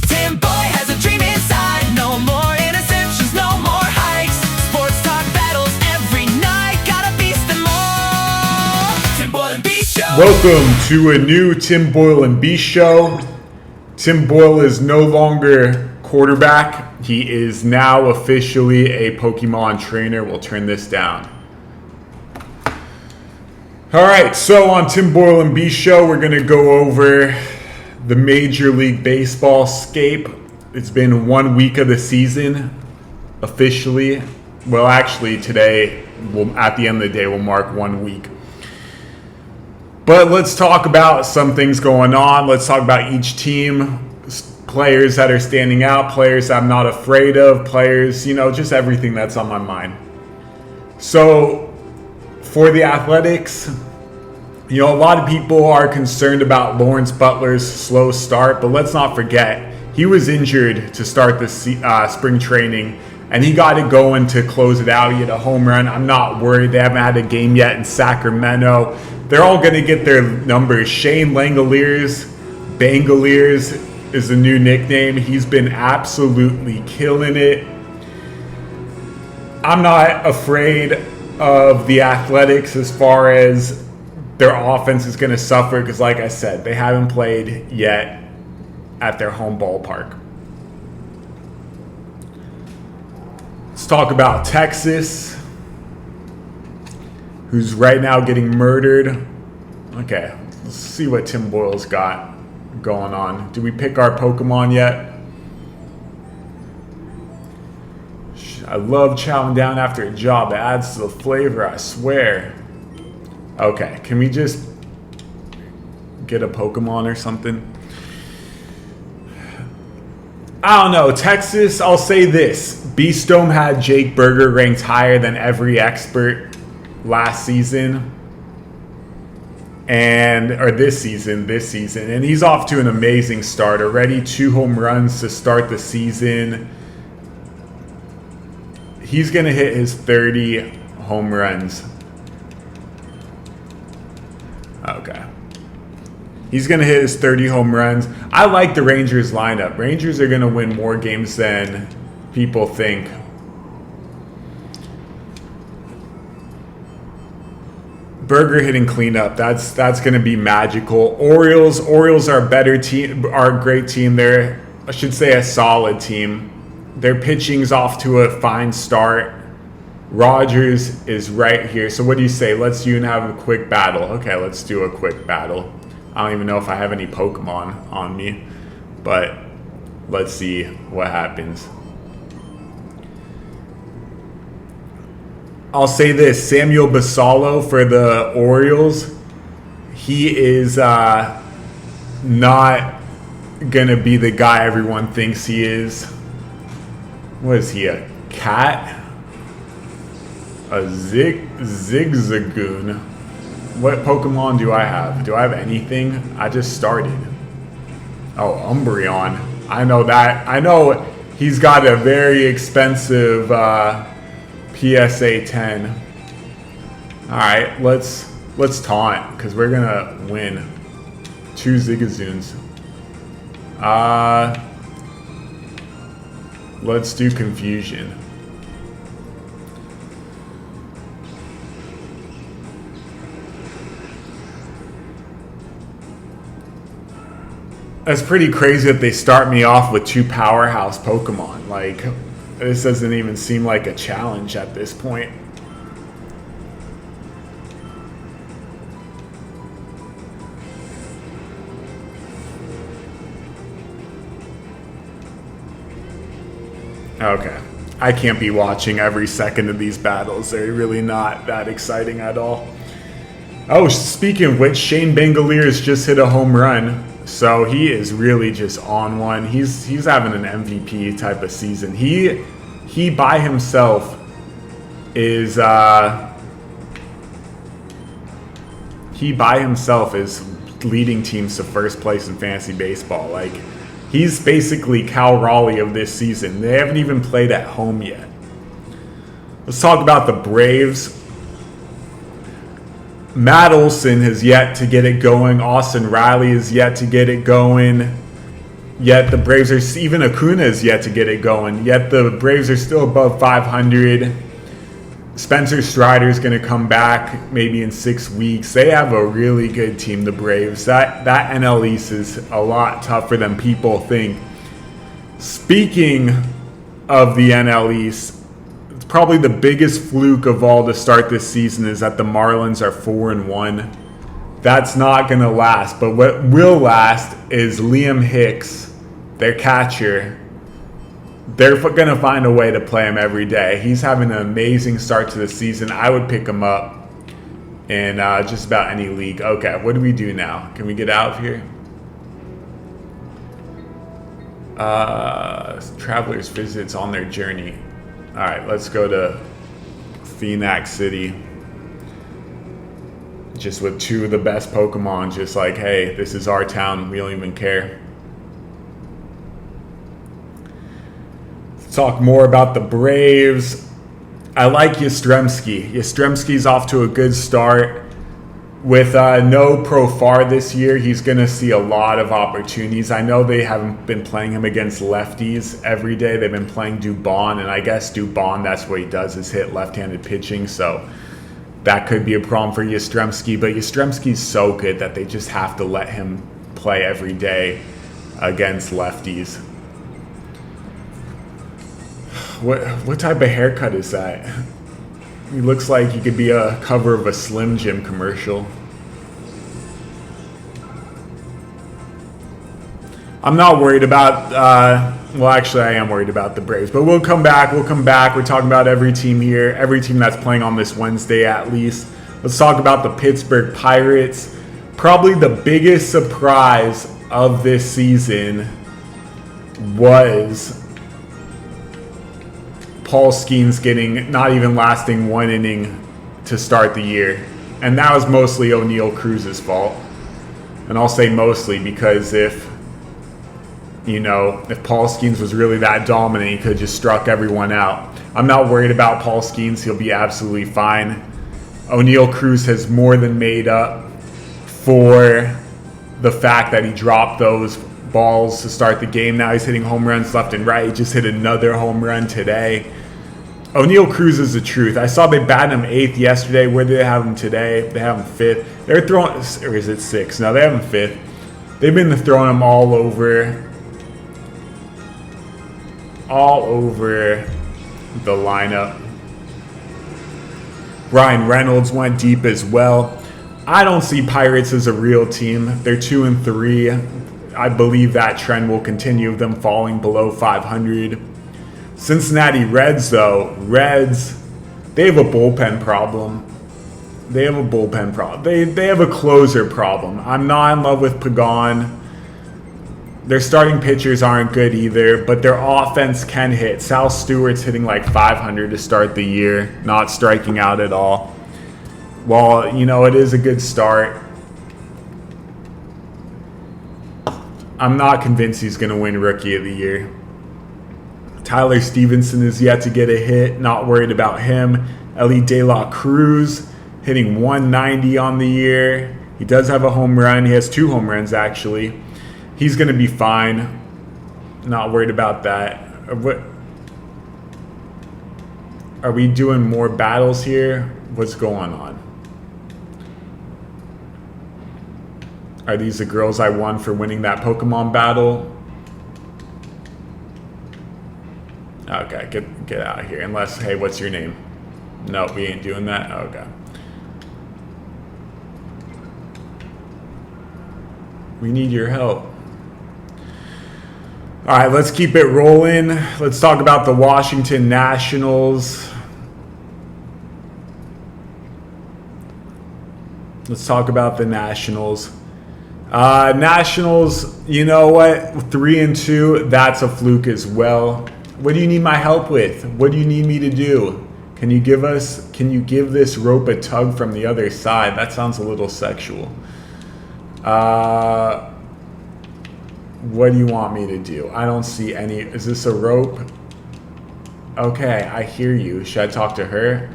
Tim Boy has a dream inside. No more interceptions, no more hikes. Sports talk battles every night. Gotta beast them all. Tim Boyle and B Show. Welcome to a new Tim Boyle and B Show. Tim Boyle is no longer quarterback. He is now officially a Pokemon trainer. We'll turn this down. All right, so on Tim Boyle and B Show, we're going to go over the Major League Baseball scape. It's been 1 week of the season officially. Well, actually, today, at the end of the day, we'll mark 1 week. But let's talk about some things going on. Let's talk about each team, players that are standing out, players I'm not afraid of, players, just everything that's on my mind. So for the Athletics, a lot of people are concerned about Lawrence Butler's slow start, but let's not forget, he was injured to start the spring training, and he got it going to close it out. He had a home run. I'm not worried. They haven't had a game yet in Sacramento. They're all going to get their numbers. Shane Langoliers, Bangoliers is the new nickname. He's been absolutely killing it. I'm not afraid of the Athletics as far as their offense is going to suffer because, like I said, they haven't played yet at their home ballpark. Let's talk about Texas, who's right now getting murdered. Okay, let's see what Tim Boyle's got going on. Do we pick our Pokemon yet? I love chowing down after a job. It adds to the flavor, I swear. Okay, can we just get a Pokemon or something? I don't know. Texas, I'll say this. Beastome had Jake Berger ranked higher than every expert last season. Or this season. And he's off to an amazing start. Already 2 home runs to start the season. He's going to hit his 30 home runs. Okay. He's going to hit his 30 home runs. I like the Rangers lineup. Rangers are going to win more games than people think. Berger hitting cleanup. That's going to be magical. Orioles are a better team, are a great team. They're, I should say, a solid team. Their pitching's off to a fine start. Rogers is right here. So what do you say? Let's you and have a quick battle. Okay, let's do a quick battle. I don't even know if I have any Pokemon on me, but let's see what happens. I'll say this, Samuel Basallo for the Orioles, he is not going to be the guy everyone thinks he is. What is he, a cat? A Zigzagoon. What Pokemon do I have? Do I have anything? I just started. Oh, Umbreon. I know that. I know he's got a very expensive PSA 10. Alright, let's taunt, because we're gonna win. 2 Zigzagoons. Let's do Confusion. That's pretty crazy that they start me off with 2 powerhouse Pokemon. Like, this doesn't even seem like a challenge at this point. Okay. I can't be watching every second of these battles. They're really not that exciting at all. Oh, speaking of which, Shane Bangoliers just hit a home run. So he is really just on one. He's having an MVP type of season. He by himself is leading teams to first place in fantasy baseball. Like, he's basically Cal Raleigh of this season. They haven't even played at home yet. Let's talk about the Braves. Matt Olson has yet to get it going. Austin Riley has yet to get it going. Yet the Braves are, even Acuna is yet to get it going. Yet the Braves are still above 500. Spencer Strider is going to come back maybe in 6 weeks. They have a really good team, the Braves. That NL East is a lot tougher than people think. Speaking of the NL East, it's probably the biggest fluke of all to start this season is that the Marlins are 4-1. That's not going to last. But what will last is Liam Hicks, their catcher. They're going to find a way to play him every day. He's having an amazing start to the season. I would pick him up in just about any league. Okay, what do we do now? Can we get out of here? Travelers visits on their journey. All right, let's go to Phoenix City. Just with 2 of the best Pokemon. Just like, hey, this is our town. We don't even care. Talk more about the Braves. I like Yastrzemski. Yastrzemski's off to a good start. With no Profar this year, he's going to see a lot of opportunities. I know they haven't been playing him against lefties every day. They've been playing Dubon, and I guess Dubon, that's what he does, is hit left-handed pitching. So that could be a problem for Yastrzemski. But Yastrzemski's so good that they just have to let him play every day against lefties. What type of haircut is that? He looks like he could be a cover of a Slim Jim commercial. I'm not worried about, well, actually, I am worried about the Braves. But we'll come back. We're talking about every team here, every team that's playing on this Wednesday at least. Let's talk about the Pittsburgh Pirates. Probably the biggest surprise of this season was Paul Skeens not even lasting 1 inning to start the year. And that was mostly O'Neal Cruz's fault. And I'll say mostly because if Paul Skeens was really that dominant, he could have just struck everyone out. I'm not worried about Paul Skeens. He'll be absolutely fine. O'Neal Cruz has more than made up for the fact that he dropped those balls to start the game. Now he's hitting home runs left and right. He just hit another home run today. O'Neal Cruz is the truth. I saw they batted him 8th yesterday. Where do they have him today? They have him 5th. They're throwing, or is it 6th? No, they have him 5th. They've been throwing him all over the lineup. Ryan Reynolds went deep as well. I don't see Pirates as a real team. They're 2-3. I believe that trend will continue of them falling below 500. Cincinnati Reds, though. They have a bullpen problem. They have a closer problem. I'm not in love with Pagan. Their starting pitchers aren't good either, but their offense can hit. Sal Stewart's hitting like 500 to start the year, not striking out at all. Well, it is a good start. I'm not convinced he's going to win Rookie of the Year. Tyler Stevenson is yet to get a hit. Not worried about him. Ellie De La Cruz hitting 190 on the year. He does have a home run. He has 2 home runs, actually. He's going to be fine. Not worried about that. What? Are we doing more battles here? What's going on? Are these the girls I won for winning that Pokemon battle? Okay, get out of here. Unless, hey, what's your name? No, we ain't doing that? Okay. We need your help. All right, let's keep it rolling. Let's talk about the Washington Nationals. Let's talk about the Nationals. Nationals, you know what? 3-2, that's a fluke as well. What do you need my help with? What do you need me to do? Can you give this rope a tug from the other side? That sounds a little sexual. What do you want me to do? I don't see any. Is this a rope? Okay, I hear you. Should I talk to her?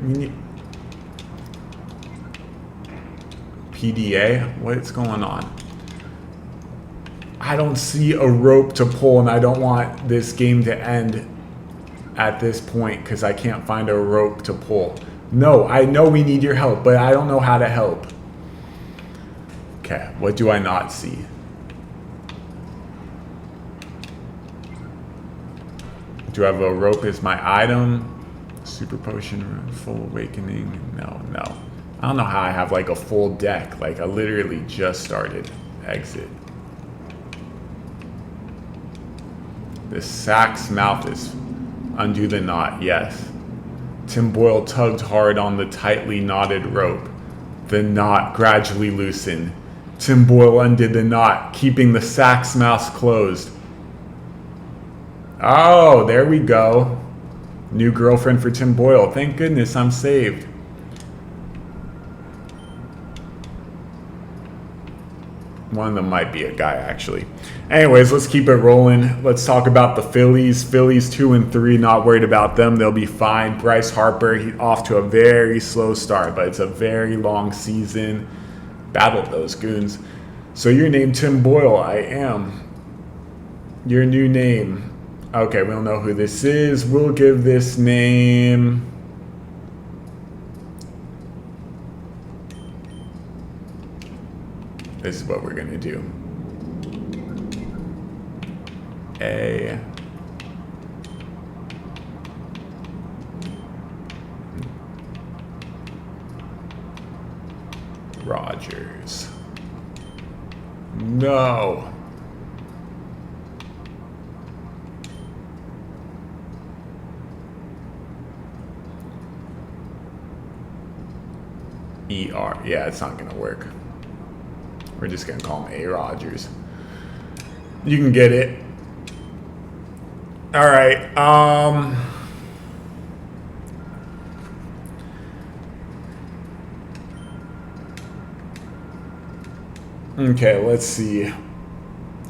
PDA? What's going on? I don't see a rope to pull, and I don't want this game to end at this point because I can't find a rope to pull. No, I know we need your help, but I don't know how to help. Okay, what do I not see? Do I have a rope as my item? Super potion, full awakening. No. I don't know how I have like a full deck. Like I literally just started. Exit. The sack's mouth is undo the knot. Yes. Tim Boyle tugged hard on the tightly knotted rope. The knot gradually loosened. Tim Boyle undid the knot, keeping the sack's mouth closed. Oh, there we go. New girlfriend for Tim Boyle. Thank goodness I'm saved. One of them might be a guy, actually. Anyways, let's keep it rolling. Let's talk about the Phillies. Phillies 2-3, not worried about them. They'll be fine. Bryce Harper, he's off to a very slow start, but it's a very long season. Battled those goons. So you're named Tim Boyle. I am. Your new name. Okay, we don't know who this is. We'll give this name... This is what we're going to do. A. Rogers. No. ER. Yeah, it's not going to work. We're just going to call him A. Rogers. You can get it. All right. Okay, let's see.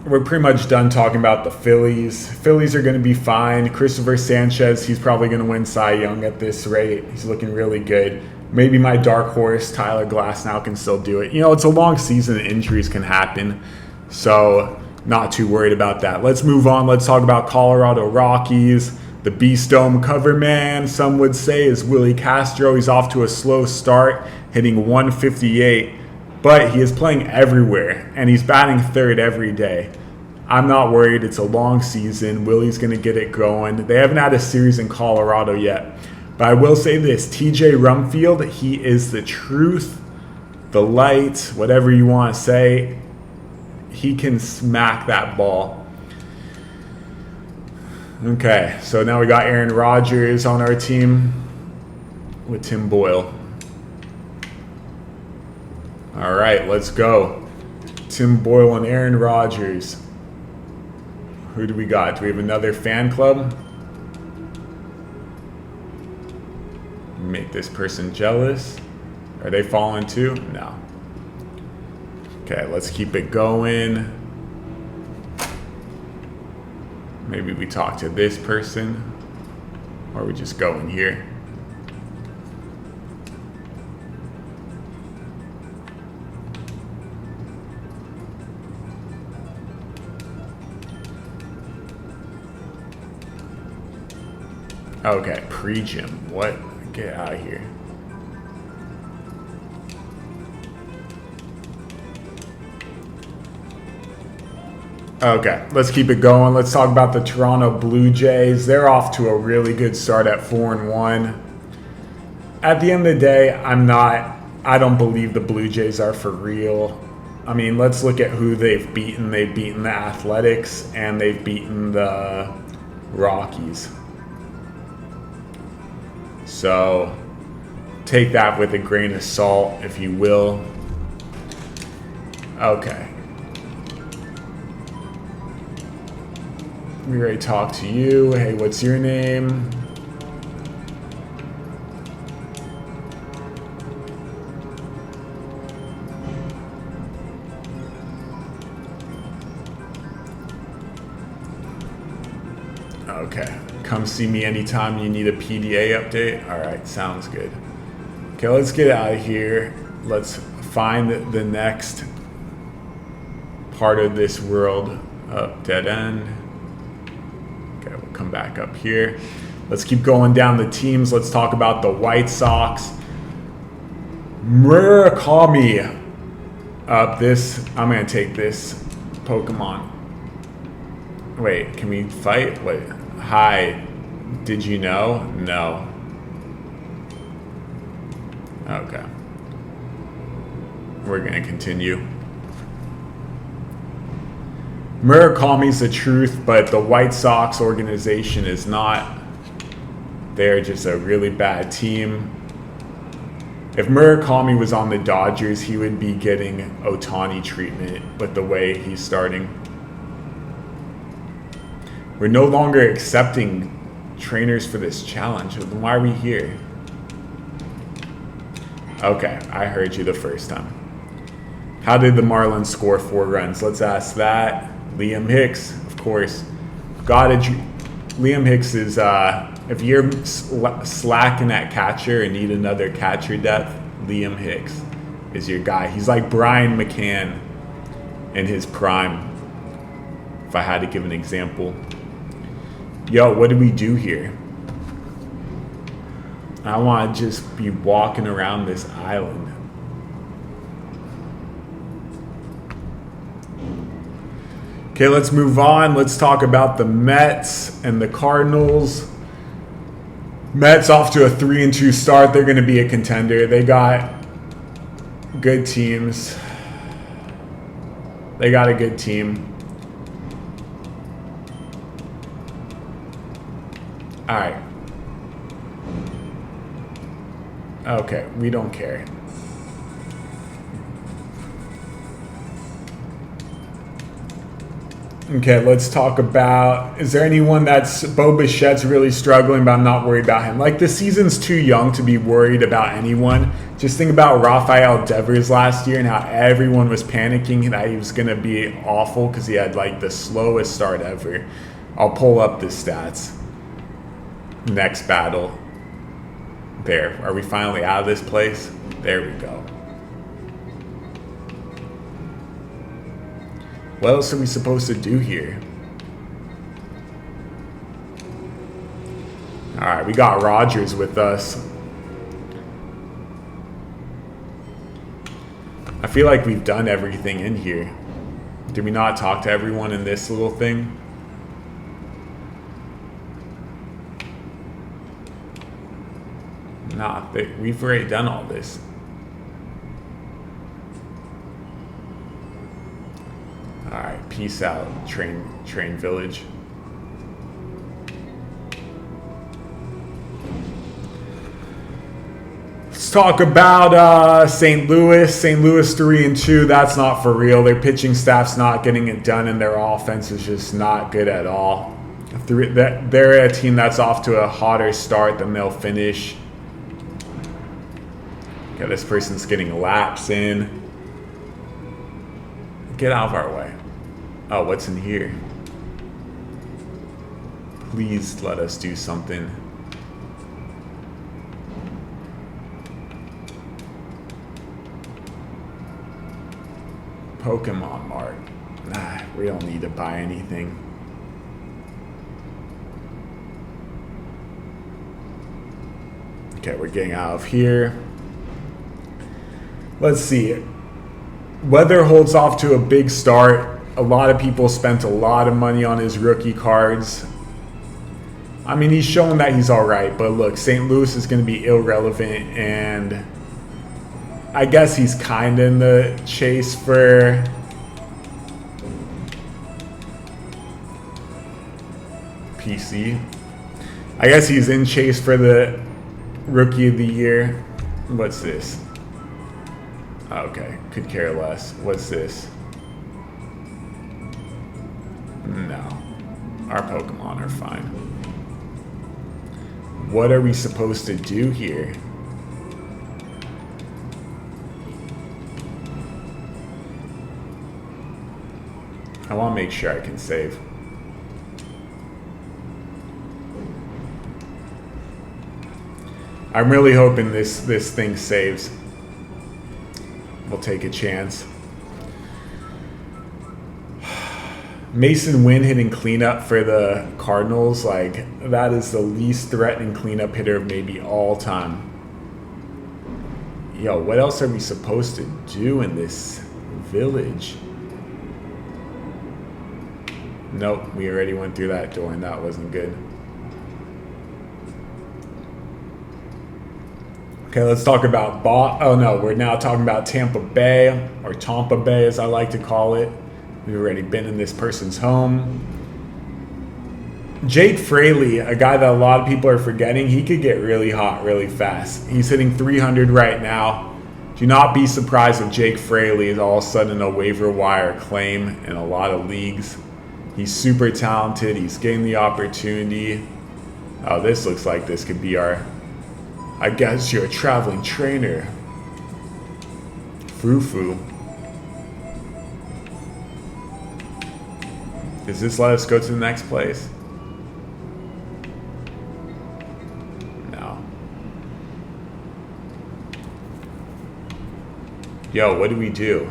We're pretty much done talking about the Phillies. Phillies are going to be fine. Christopher Sanchez, he's probably going to win Cy Young at this rate. He's looking really good. Maybe my dark horse, Tyler Glasnow, can still do it. You know, it's a long season. Injuries can happen. So, not too worried about that. Let's move on. Let's talk about Colorado Rockies. The Beast Dome cover man, some would say, is Willie Castro. He's off to a slow start, hitting 158. But he is playing everywhere, and he's batting third every day. I'm not worried. It's a long season. Willie's going to get it going. They haven't had a series in Colorado yet. But I will say this, TJ Rumfield, he is the truth, the light, whatever you want to say. He can smack that ball. Okay, so now we got Aaron Rodgers on our team with Tim Boyle. All right, let's go. Tim Boyle and Aaron Rodgers. Who do we got? Do we have another fan club? Make this person jealous. Are they falling too? No. Okay, let's keep it going. Maybe we talk to this person, or we just go in here. Okay, pre-gym. What? Get out of here. Okay, let's keep it going. Let's talk about the Toronto Blue Jays. They're off to a really good start at 4-1. At the end of the day, I don't believe the Blue Jays are for real. I mean, let's look at who they've beaten. They've beaten the Athletics and they've beaten the Rockies. So take that with a grain of salt, if you will. Okay. We already talked to you. Hey, what's your name? Okay. Come see me anytime you need a PDA update. All right, sounds good. Okay, let's get out of here. Let's find the next part of this world Up, dead end. Okay, we'll come back up here. Let's keep going down the teams. Let's talk about the White Sox. Murakami. Up this. I'm going to take this Pokemon. Wait, can we fight? Wait. Hi. Did you know? No. Okay. We're going to continue. Murakami's the truth, but the White Sox organization is not. They're just a really bad team. If Murakami was on the Dodgers, he would be getting Ohtani treatment with the way he's starting. We're no longer accepting trainers for this challenge. Then why are we here? Okay, I heard you the first time. How did the Marlins score 4 runs? Let's ask that. Liam Hicks, of course. Liam Hicks is, if you're slacking at catcher and need another catcher depth, Liam Hicks is your guy. He's like Brian McCann in his prime, if I had to give an example. Yo, what do we do here? I want to just be walking around this island. Okay, let's move on. Let's talk about the Mets and the Cardinals. Mets off to a 3-2 start. They're going to be a contender. They got good teams. They got a good team. All right. Okay, we don't care. Okay, let's talk about, is there anyone that's, Bo Bichette's really struggling, but I'm not worried about him. Like, the season's too young to be worried about anyone. Just think about Rafael Devers last year and how everyone was panicking that he was going to be awful because he had, like, the slowest start ever. I'll pull up the stats. Next battle. There. Are we finally out of this place? There we go. What else are we supposed to do here? All right, we got Rogers with us. I feel like we've done everything in here. Did we not talk to everyone in this little thing? Nah, we've already done all this. All right, peace out, train village. Let's talk about St. Louis. St. Louis 3-2. That's not for real. Their pitching staff's not getting it done, and their offense is just not good at all. They're a team that's off to a hotter start than they'll finish. Okay, this person's getting laps in. Get out of our way. Oh, what's in here? Please let us do something. Pokemon Mart. Nah, we don't need to buy anything. Okay, we're getting out of here. Let's see. Weather holds off to a big start. A lot of people spent a lot of money on his rookie cards. I mean, he's shown that he's all right, but look, St. Louis is going to be irrelevant, and I guess he's kind of in the chase for PC. I guess he's in chase for the Rookie of the Year. What's this? Okay, could care less. What's this? No. Our Pokemon are fine. What are we supposed to do here? I want to make sure I can save. I'm really hoping this thing saves. We'll take a chance. Mason Wynn hitting cleanup for the Cardinals, like, that is the least threatening cleanup hitter of maybe all time. Yo, what else are we supposed to do in this village? Nope, we already went through that door and that wasn't good. Okay, let's talk about we're now talking about Tampa Bay, or Tampa Bay as I like to call it. We've already been in this person's home. Jake Fraley, a guy that a lot of people are forgetting, he could get really hot really fast. He's hitting 300 right now. Do not be surprised if Jake Fraley is all of a sudden a waiver wire claim in a lot of leagues. He's super talented. He's getting the opportunity. Oh, this looks like this could be our, I guess you're a traveling trainer. Foo-foo. Does this let us go to the next place? No. Yo, what do we do?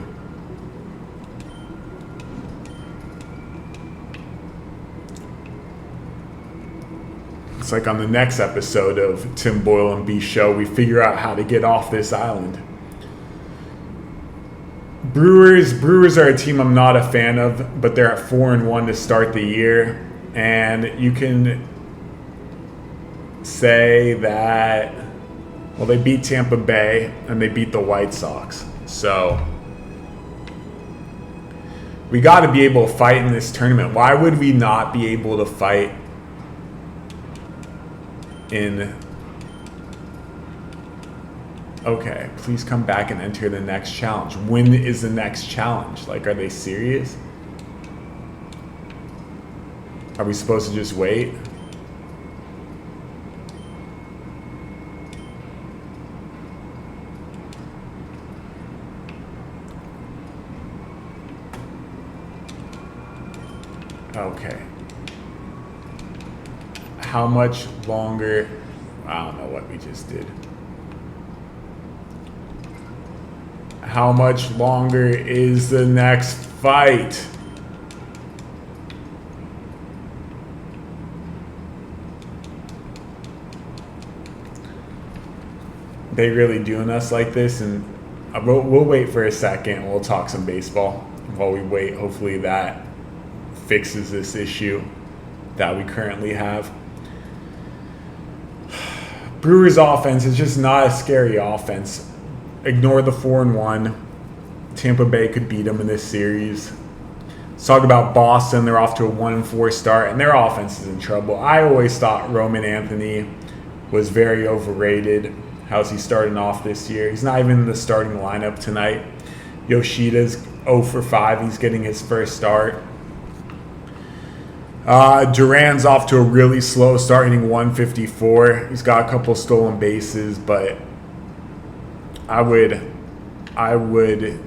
It's like on the next episode of Tim Boyle and B Show, we figure out how to get off this island. Brewers are a team I'm not a fan of, but they're at 4-1 to start the year, and you can say that, well, they beat Tampa Bay and they beat the White Sox, so we got to be able to fight in this tournament. Why would we not be able to fight in? Okay, please come back and enter the next challenge. When is the next challenge? Like, are they serious? Are we supposed to just wait? Okay. How much longer? I don't know what we just did. How much longer is the next fight? They really doing us like this? And we'll wait for a second. We'll talk some baseball while we wait. Hopefully that fixes this issue that we currently have. Brewers offense is just not a scary offense. Ignore the 4-1. Tampa Bay could beat them in this series. Let's talk about Boston. They're off to a 1-4 start, and their offense is in trouble. I always thought Roman Anthony was very overrated. How's he starting off this year? He's not even in the starting lineup tonight. Yoshida's 0 for 5. He's getting his first start. Duran's off to a really slow start, hitting 154. He's got a couple stolen bases, but I would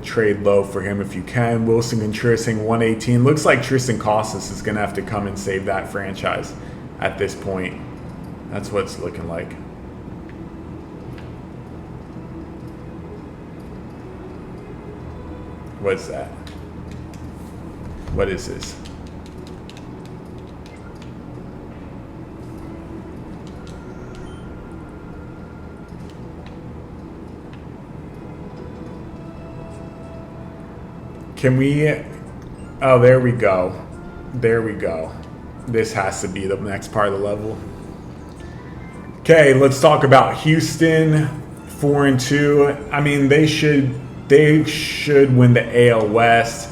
trade low for him if you can. Wilson Contreras hitting 118. Looks like Tristan Casas is going to have to come and save that franchise at this point. That's what it's looking like. What's that? What is this? Can we? Oh, there we go. There we go. This has to be the next part of the level. Okay, let's talk about Houston. 4-2. I mean, they should win the AL West.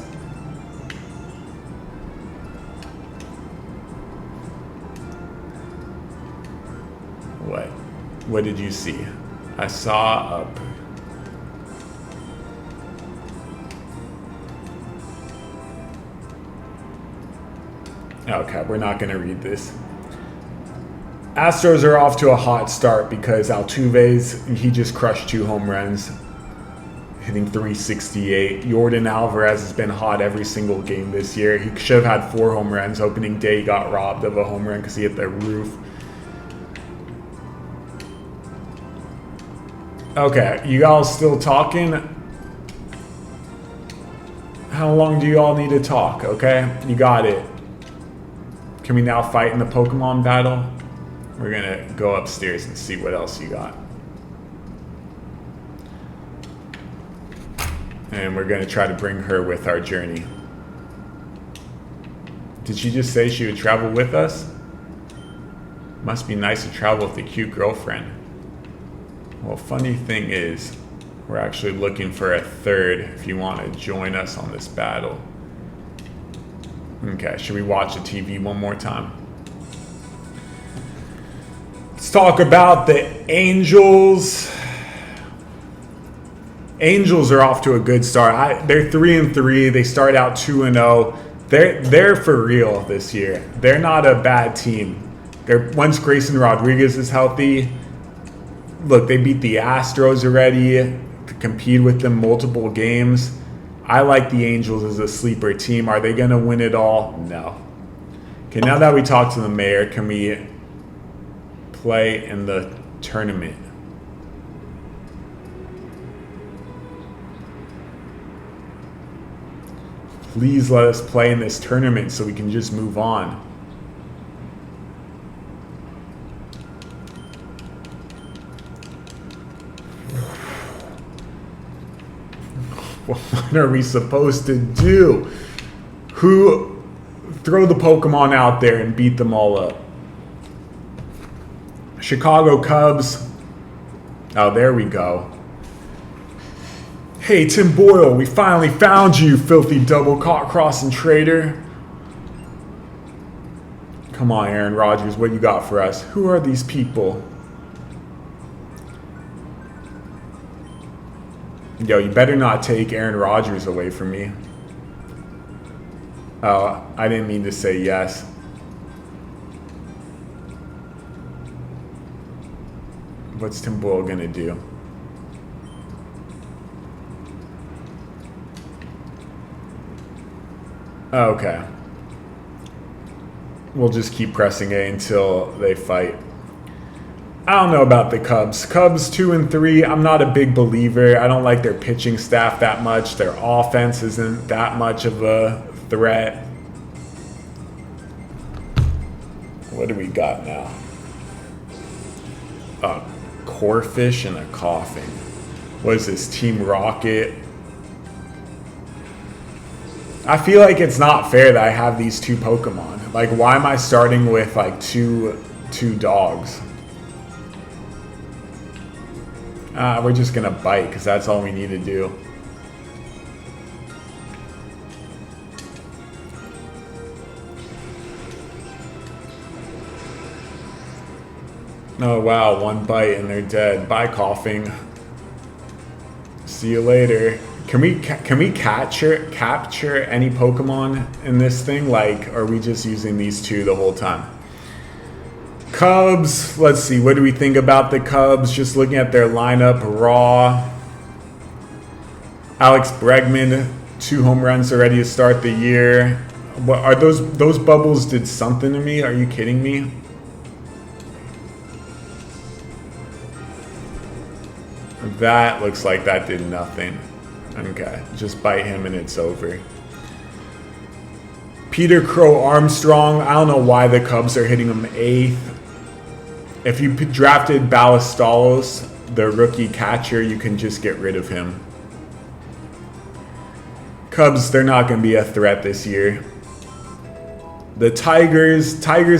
What did you see? I saw a. Okay, we're not going to read this. Astros are off to a hot start because Altuve's, he just crushed 2 home runs, hitting 368. Yordan Alvarez has been hot every single game this year. He should have had 4 home runs. Opening day, he got robbed of a home run because he hit the roof. Okay, you all still talking? How long do you all need to talk, okay? You got it. Can we now fight in the Pokemon battle? We're gonna go upstairs and see what else you got. And we're gonna try to bring her with our journey. Did she just say she would travel with us? Must be nice to travel with a cute girlfriend. Well, funny thing is, we're actually looking for a third if you want to join us on this battle. Okay, should we watch the TV one more time? Let's talk about the Angels. Angels are off to a good start. They're 3-3. They start out 2-0. They're for real this year. They're not a bad team. Once Grayson Rodriguez is healthy, look, they beat the Astros already to compete with them multiple games. I like the Angels as a sleeper team. Are they going to win it all? No. Okay, now that we talked to the mayor, can we play in the tournament? Please let us play in this tournament so we can just move on. What are we supposed to do? Throw the Pokemon out there and beat them all up. Chicago Cubs. Oh, there we go. Hey, Tim Boyle, we finally found you, filthy double-crossing traitor. Come on, Aaron Rodgers, what you got for us? Who are these people? Yo, you better not take Aaron Rodgers away from me. Oh, I didn't mean to say yes. What's Tim Boyle gonna do? Okay. We'll just keep pressing A until they fight. I don't know about the Cubs. Cubs 2-3. I'm not a big believer. I don't like their pitching staff that much. Their offense isn't that much of a threat. What do we got now? A Corphish and a Coughing. What is this? Team Rocket? I feel like it's not fair that I have these two Pokemon. Like, why am I starting with like two dogs? We're just gonna bite because that's all we need to do. Oh wow, one bite and they're dead. Bye, Coughing. See you later. Can we capture any Pokemon in this thing? Like, are we just using these two the whole time? Cubs, let's see, what do we think about the Cubs? Just looking at their lineup, raw. Alex Bregman, 2 home runs already to start the year. What are those bubbles did something to me? Are you kidding me? That looks like that did nothing. Okay, just bite him and it's over. Peter Crow Armstrong, I don't know why the Cubs are hitting him 8th. If you drafted Ballesteros, the rookie catcher, you can just get rid of him. Cubs, they're not going to be a threat this year. The Tigers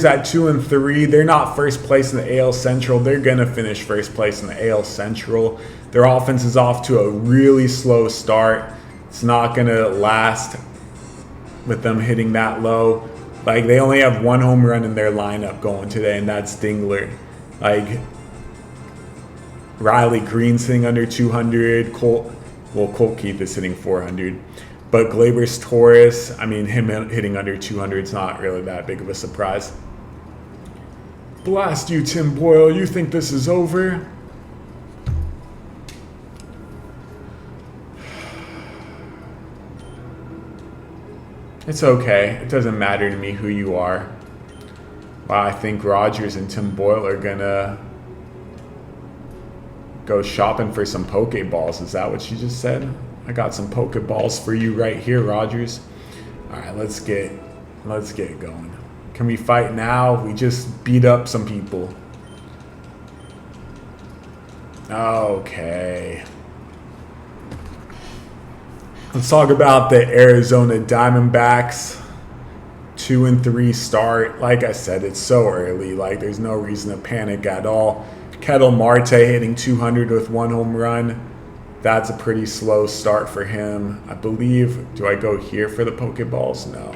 at 2-3, they're not first place in the AL Central. They're going to finish first place in the AL Central. Their offense is off to a really slow start. It's not going to last with them hitting that low. Like, they only have 1 home run in their lineup going today, and that's Dingler. Like, Riley Green's hitting under 200. Colt Keith is hitting 400. But Gleyber's Taurus, I mean, him hitting under 200 is not really that big of a surprise. Blast you, Tim Boyle. You think this is over? It's okay. It doesn't matter to me who you are. Wow, I think Rodgers and Tim Boyle are gonna go shopping for some Pokeballs. Is that what she just said? I got some Pokeballs for you right here, Rogers. All right, let's get going. Can we fight now? We just beat up some people. Okay. Let's talk about the Arizona Diamondbacks. 2-3 start. Like I said, it's so early. Like, there's no reason to panic at all. Kettle Marte hitting 200 with 1 home run. That's a pretty slow start for him. I believe, do I go here for the Pokeballs? No.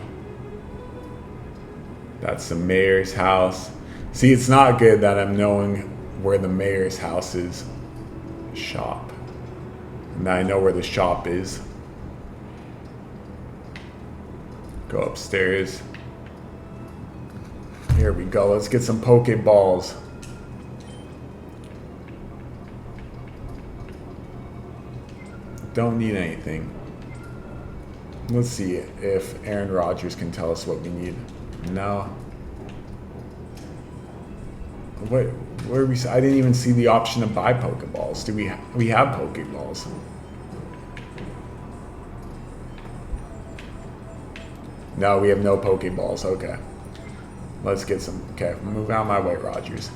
That's the mayor's house. See, it's not good that I'm knowing where the mayor's house is. Shop. Now I know where the shop is. Go upstairs. Here we go. Let's get some Pokeballs. Don't need anything. Let's see if Aaron Rodgers can tell us what we need. No. What are we? I didn't even see the option to buy Pokeballs. Do we have Pokeballs? No, we have no Pokeballs. Okay. Let's get some. Okay, move out of my way, Rogers.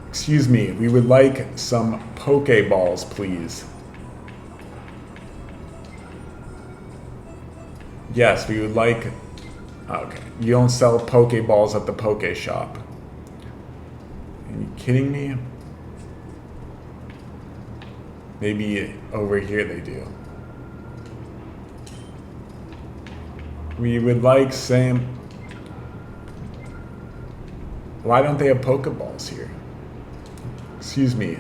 Excuse me, we would like some Pokeballs, please. Yes, we would like... Okay, you don't sell Pokeballs at the Poke Shop. Are you kidding me? Maybe over here they do. We would like same... Why don't they have Pokeballs here? Excuse me.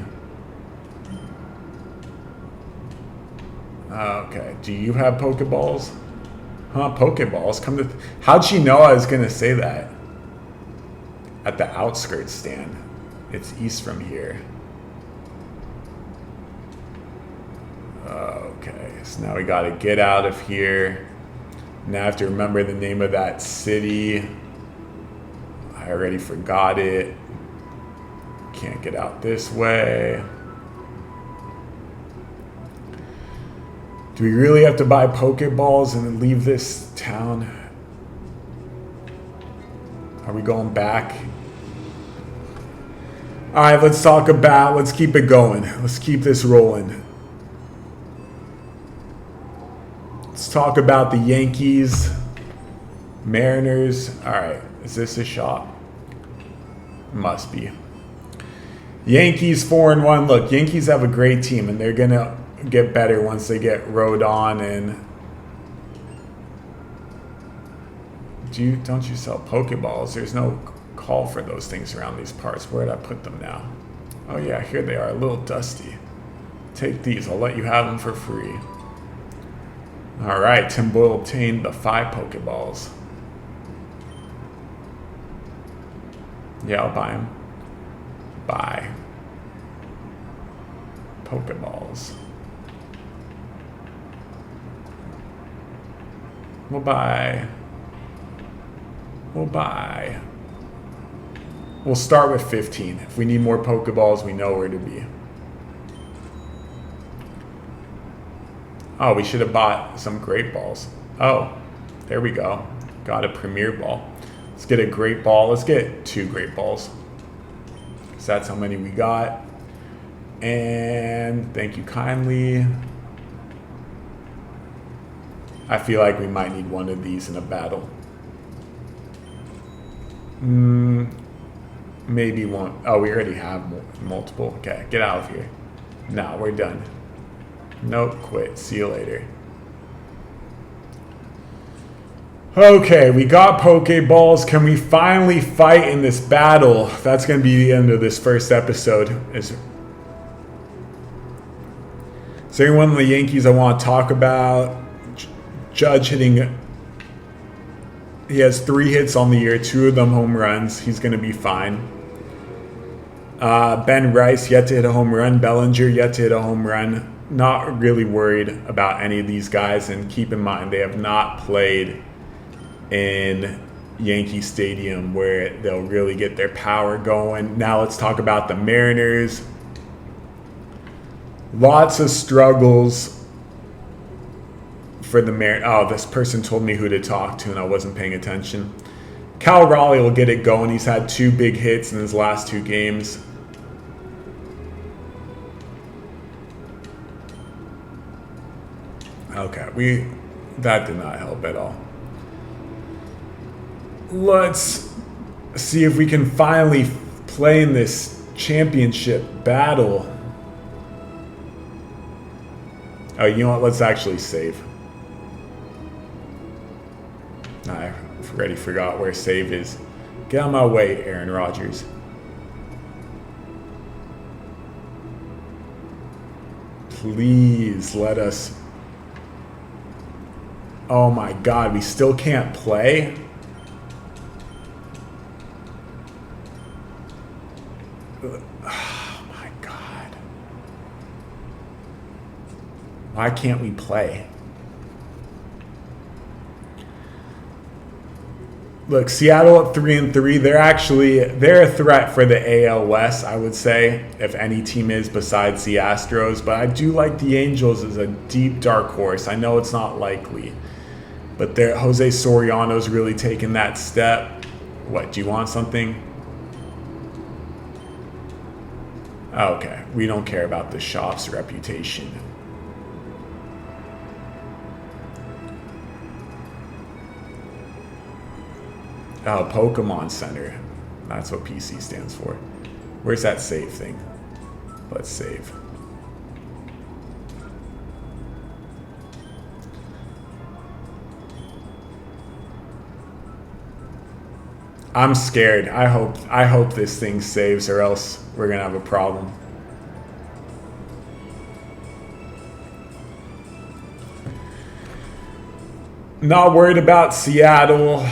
Okay, do you have Pokeballs? Huh, Pokeballs? Come to... How'd she know I was going to say that? At the outskirts stand. It's east from here. Okay, so now we got to get out of here. Now I have to remember the name of that city. I already forgot it. Can't get out this way. Do we really have to buy Pokeballs and then leave this town? Are we going back? All right, let's keep it going. Let's keep this rolling. Let's talk about the Yankees, Mariners. All right, is this a shot? Must be. Yankees 4-1. Look, Yankees have a great team, and they're gonna get better once they get Rodon and. Don't you sell Pokeballs? There's no call for those things around these parts. Where did I put them now? Oh yeah, here they are, a little dusty. Take these. I'll let you have them for free. All right, Tim Boyle obtained the 5 Pokeballs. Yeah, I'll buy them. Buy Pokeballs. We'll buy. We'll start with 15. If we need more Pokeballs, we know where to be. Oh, we should have bought some Great Balls. Oh, there we go. Got a Premier Ball. Let's get a Great Ball. Let's get 2 Great Balls. So that's how many we got. And thank you kindly. I feel like we might need one of these in a battle. Maybe one. Oh, we already have multiple. Okay, get out of here. No, we're done. Nope, quit. See you later. Okay, we got Pokeballs. Can we finally fight in this battle? That's going to be the end of this first episode. Is there anyone in the Yankees I want to talk about? Judge hitting... He has 3 hits on the year, 2 of them home runs. He's going to be fine. Ben Rice yet to hit a home run. Bellinger yet to hit a home run. Not really worried about any of these guys. And keep in mind, they have not played in Yankee Stadium where they'll really get their power going. Now let's talk about the Mariners. Lots of struggles for the Mariners. Oh, this person told me who to talk to, and I wasn't paying attention. Cal Raleigh will get it going. He's had 2 big hits in his last 2 games. Okay, that did not help at all. Let's see if we can finally play in this championship battle. Oh, you know what? Let's actually save. I already forgot where save is. Get out of my way, Aaron Rodgers. Please let us... Oh my God, we still can't play? Oh my God. Why can't we play? Look, Seattle at 3-3. They're a threat for the AL West, I would say, if any team is besides the Astros. But I do like the Angels as a deep dark horse. I know it's not likely, but Jose Soriano's really taken that step. What, do you want something? Okay, we don't care about the shop's reputation. Oh, Pokemon Center. That's what PC stands for. Where's that save thing? Let's save. I'm scared. I hope this thing saves, or else we're gonna have a problem. Not worried about Seattle.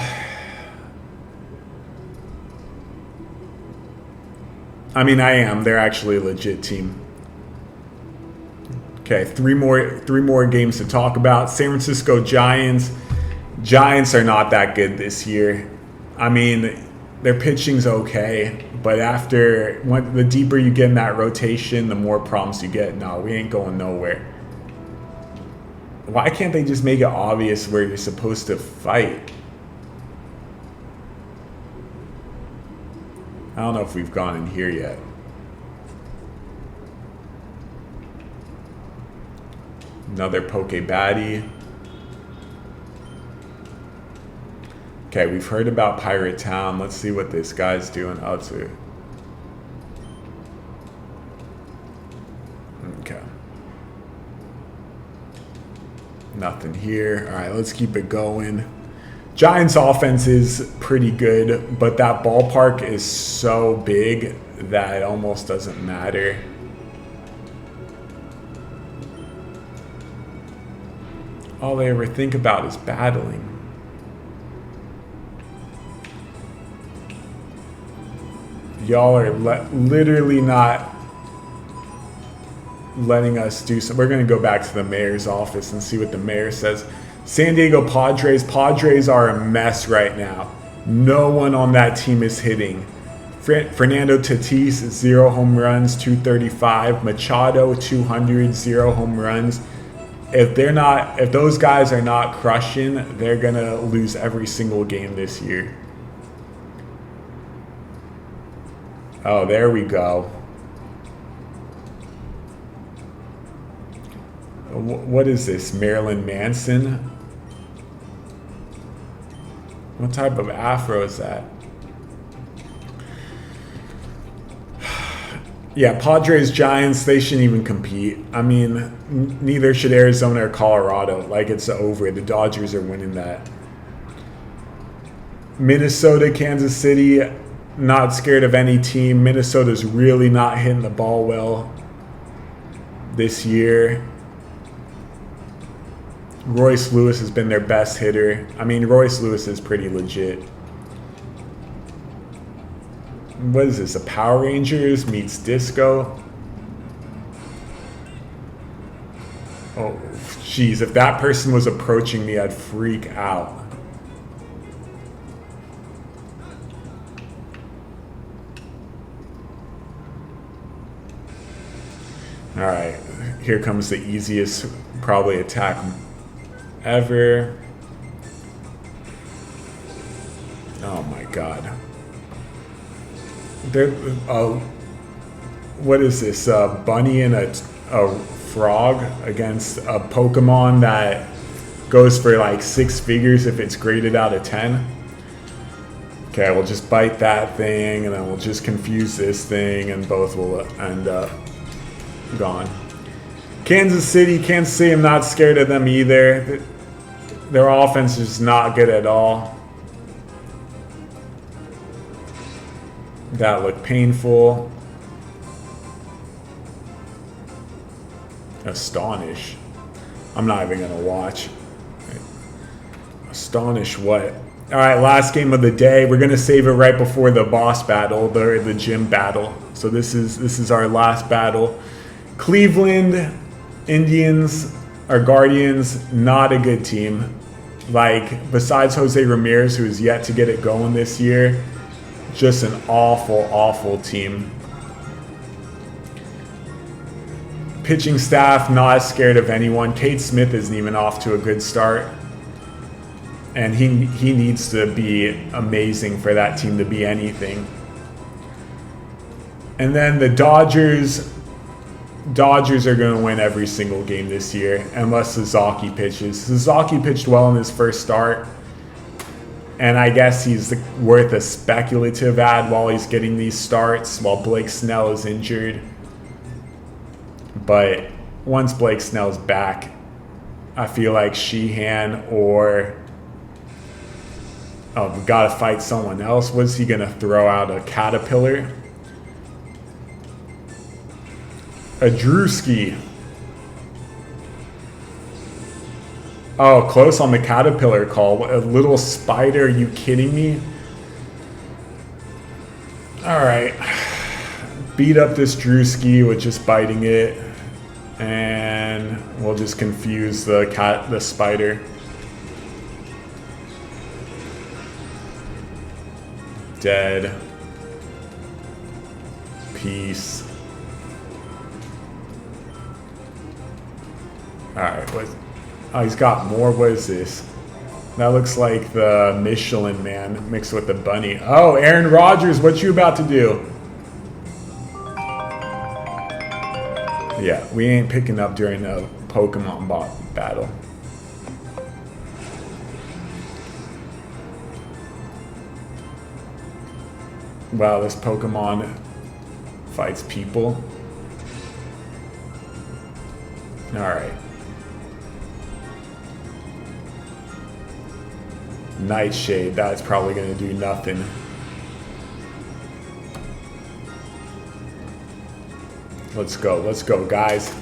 I mean, I am. They're actually a legit team. Okay, three more games to talk about. San Francisco Giants. Giants are not that good this year. I mean, their pitching's okay, but the deeper you get in that rotation, the more problems you get. No, we ain't going nowhere. Why can't they just make it obvious where you're supposed to fight? I don't know if we've gone in here yet. Another Poke Baddie. Okay, we've heard about Pirate Town. Let's see what this guy's doing up to. Okay. Nothing here. All right, let's keep it going. Giants offense is pretty good, but that ballpark is so big that it almost doesn't matter. All they ever think about is battling. Y'all are literally not letting us do some. We're going to go back to the mayor's office and see what the mayor says. San Diego Padres. Padres are a mess right now. No one on that team is hitting. Fernando Tatis, 0 home runs, 235. Machado, 200, 0 home runs. If those guys are not crushing, they're going to lose every single game this year. Oh, there we go. What is this? Marilyn Manson? What type of afro is that? Yeah, Padres, Giants, they shouldn't even compete. I mean, neither should Arizona or Colorado. Like, it's over. The Dodgers are winning that. Minnesota, Kansas City, not scared of any team. Minnesota's really not hitting the ball well this year. Royce Lewis has been their best hitter. I mean, Royce Lewis is pretty legit. What is this? A Power Rangers meets disco? Oh, jeez. If that person was approaching me, I'd freak out. All right. Here comes the easiest, probably, attack ever. Oh my god. There, what is this? A bunny and a frog against a Pokemon that goes for like 6 figures if it's graded out of 10. Okay, we'll just bite that thing, and then we'll just confuse this thing, and both will end up gone. Kansas City, I'm not scared of them either. Their offense is not good at all. That looked painful. Astonish. I'm not even going to watch. Astonish what? All right, last game of the day. We're going to save it right before the boss battle, the gym battle. So this is our last battle. Cleveland Indians or Guardians, not a good team. Like, besides Jose Ramirez, who is yet to get it going this year, just an awful, awful team. Pitching staff, not scared of anyone. Cade Smith isn't even off to a good start. And he needs to be amazing for that team to be anything. And then the Dodgers are going to win every single game this year, unless Suzuki pitches. Suzuki pitched well in his first start, and I guess he's worth a speculative ad while he's getting these starts, while Blake Snell is injured. But once Blake Snell's back, I feel like Sheehan or... Oh, we got to fight someone else. Was he going to throw out a Caterpillar? A Drewski. Oh, close on the Caterpillar call. A little spider. Are you kidding me? All right. Beat up this Drewski with just biting it. And we'll just confuse the spider. Dead. Peace. Alright, oh, he's got more. What is this? That looks like the Michelin Man mixed with the bunny. Oh, Aaron Rodgers, what you about to do? Yeah, we ain't picking up during a Pokemon battle. Wow, this Pokemon fights people. Alright. Nightshade, that's probably going to do nothing. Let's go, guys.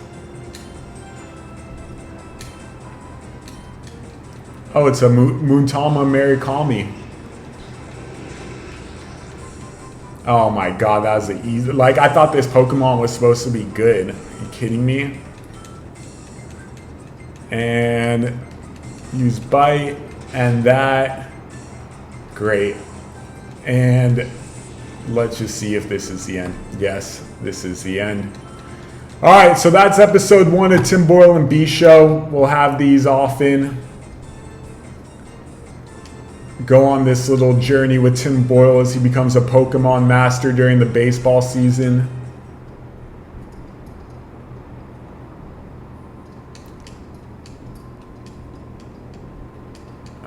Oh, it's a Muntama Marikami. Oh my god, that was the easy. Like, I thought this Pokemon was supposed to be good. Are you kidding me? And use bite, and that. Great. And let's just see if this is the end. Yes, this is the end. All right, so that's episode 1 of Tim Boyle and B Show. We'll have these often. Go on this little journey with Tim Boyle as he becomes a Pokemon master during the baseball season.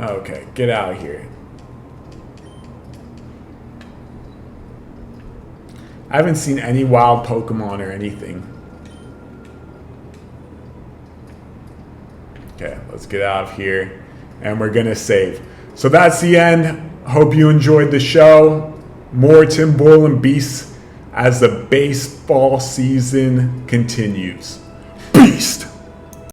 Okay, get out of here. I haven't seen any wild Pokemon or anything. Okay, let's get out of here. And we're going to save. So that's the end. Hope you enjoyed the show. More Tim Boyle and Beast as the baseball season continues. Beast!